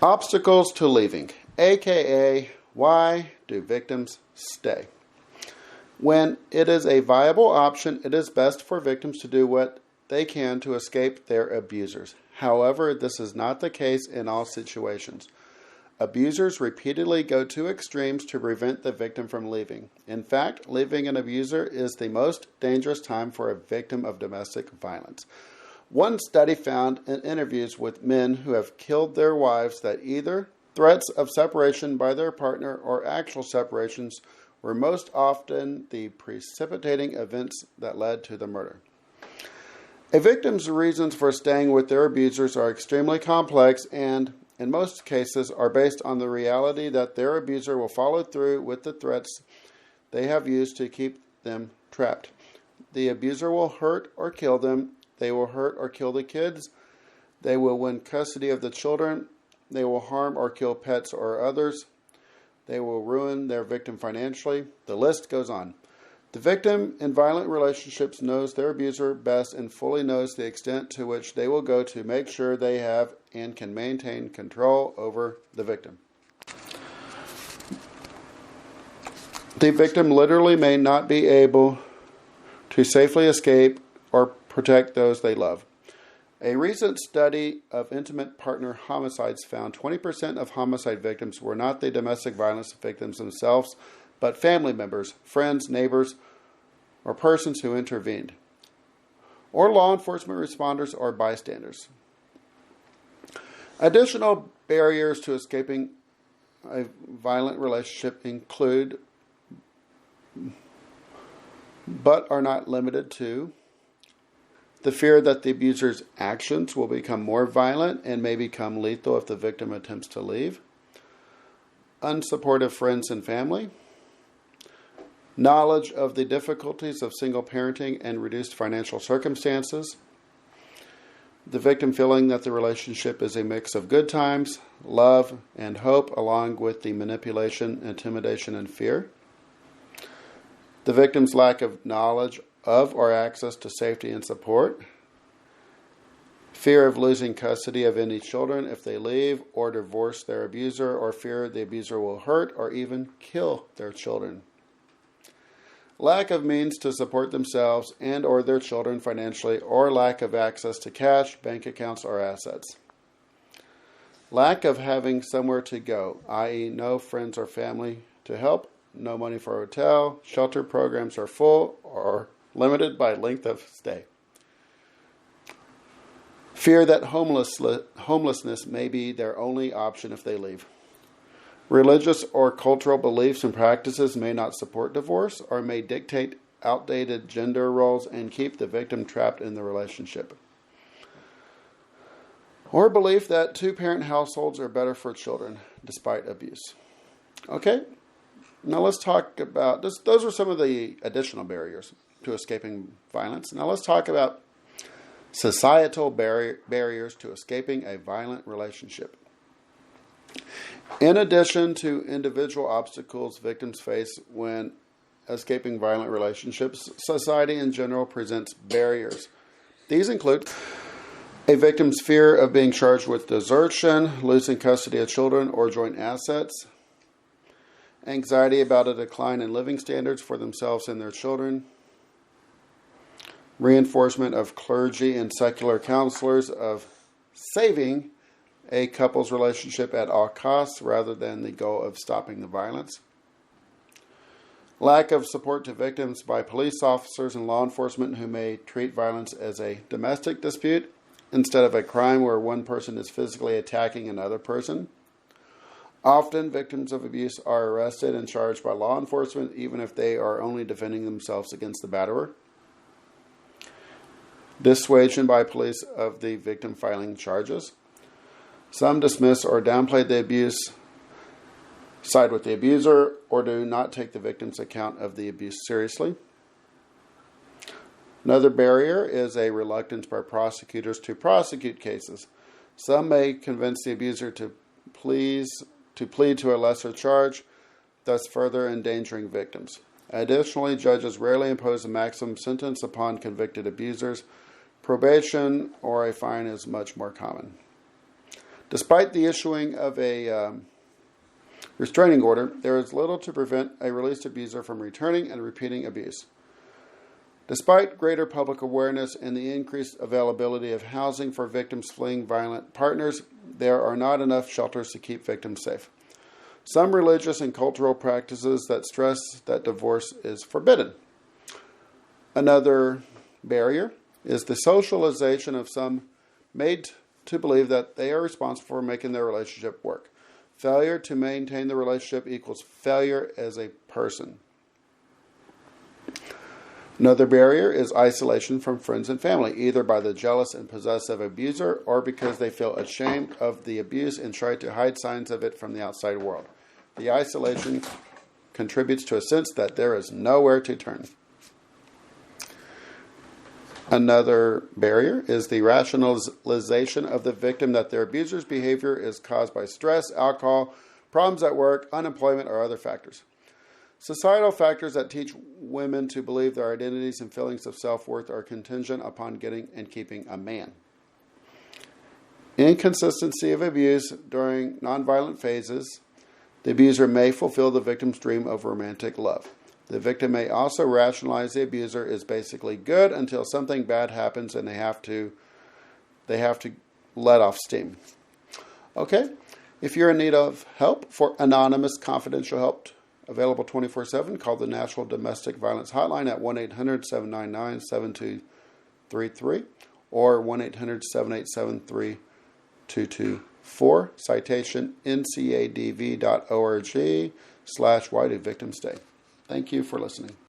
Obstacles to leaving, a.k.a. why do victims stay? When it is a viable option, it is best for victims to do what they can to escape their abusers. However, this is not the case in all situations. Abusers repeatedly go to extremes to prevent the victim from leaving. In fact, leaving an abuser is the most dangerous time for a victim of domestic violence. One study found in interviews with men who have killed their wives that either threats of separation by their partner or actual separations were most often the precipitating events that led to the murder. A victim's reasons for staying with their abusers are extremely complex and, in most cases, are based on the reality that their abuser will follow through with the threats they have used to keep them trapped. The abuser will hurt or kill them. They will hurt or kill the kids. They will win custody of the children. They will harm or kill pets or others. They will ruin their victim financially. The list goes on. The victim in violent relationships knows their abuser best and fully knows the extent to which they will go to make sure they have and can maintain control over the victim. The victim literally may not be able to safely escape or protect those they love. A recent study of intimate partner homicides found 20% of homicide victims were not the domestic violence victims themselves, but family members, friends, neighbors, or persons who intervened, or law enforcement responders or bystanders. Additional barriers to escaping a violent relationship include, but are not limited to, the fear that the abuser's actions will become more violent and may become lethal if the victim attempts to leave, unsupportive friends and family, knowledge of the difficulties of single parenting and reduced financial circumstances, the victim feeling that the relationship is a mix of good times, love, and hope, along with the manipulation, intimidation, and fear, the victim's lack of knowledge of or access to safety and support, fear of losing custody of any children if they leave or divorce their abuser, or fear the abuser will hurt or even kill their children, lack of means to support themselves and or their children financially, or lack of access to cash, bank accounts, or assets, lack of having somewhere to go, i.e. no friends or family to help, no money for a hotel, shelter programs are full or limited by length of stay. Fear that homelessness may be their only option if they leave. Religious or cultural beliefs and practices may not support divorce or may dictate outdated gender roles and keep the victim trapped in the relationship. Or belief that two-parent households are better for children despite abuse. Okay, now let's talk about this. Those are some of the additional barriers to escaping violence. Now let's talk about societal barriers to escaping a violent relationship. In addition to individual obstacles victims face when escaping violent relationships, society in general presents barriers. These include a victim's fear of being charged with desertion, losing custody of children or joint assets, anxiety about a decline in living standards for themselves and their children, reinforcement of clergy and secular counselors of saving a couple's relationship at all costs rather than the goal of stopping the violence, lack of support to victims by police officers and law enforcement who may treat violence as a domestic dispute instead of a crime where one person is physically attacking another person. Often, victims of abuse are arrested and charged by law enforcement even if they are only defending themselves against the batterer. Dissuasion by police of the victim filing charges. Some dismiss or downplay the abuse, side with the abuser, or do not take the victim's account of the abuse seriously. Another barrier is a reluctance by prosecutors to prosecute cases. Some may convince the abuser to plead to a lesser charge, thus further endangering victims. Additionally, judges rarely impose a maximum sentence upon convicted abusers. Probation or a fine is much more common. Despite the issuing of a restraining order, there is little to prevent a released abuser from returning and repeating abuse. Despite greater public awareness and the increased availability of housing for victims fleeing violent partners, there are not enough shelters to keep victims safe. Some religious and cultural practices that stress that divorce is forbidden. Another barrier is the socialization of some made to believe that they are responsible for making their relationship work. Failure to maintain the relationship equals failure as a person. Another barrier is isolation from friends and family, either by the jealous and possessive abuser or because they feel ashamed of the abuse and try to hide signs of it from the outside world. The isolation contributes to a sense that there is nowhere to turn. Another barrier is the rationalization of the victim that their abuser's behavior is caused by stress, alcohol, problems at work, unemployment, or other factors. Societal factors that teach women to believe their identities and feelings of self-worth are contingent upon getting and keeping a man. Inconsistency of abuse during nonviolent phases. The abuser may fulfill the victim's dream of romantic love. The victim may also rationalize the abuser is basically good until something bad happens and they have to let off steam. Okay, if you're in need of help for anonymous confidential help available 24/7, call the National Domestic Violence Hotline at 1-800-799-7233 or 1-800-787-3224. Citation ncadv.org/why do victims stay. Thank you for listening.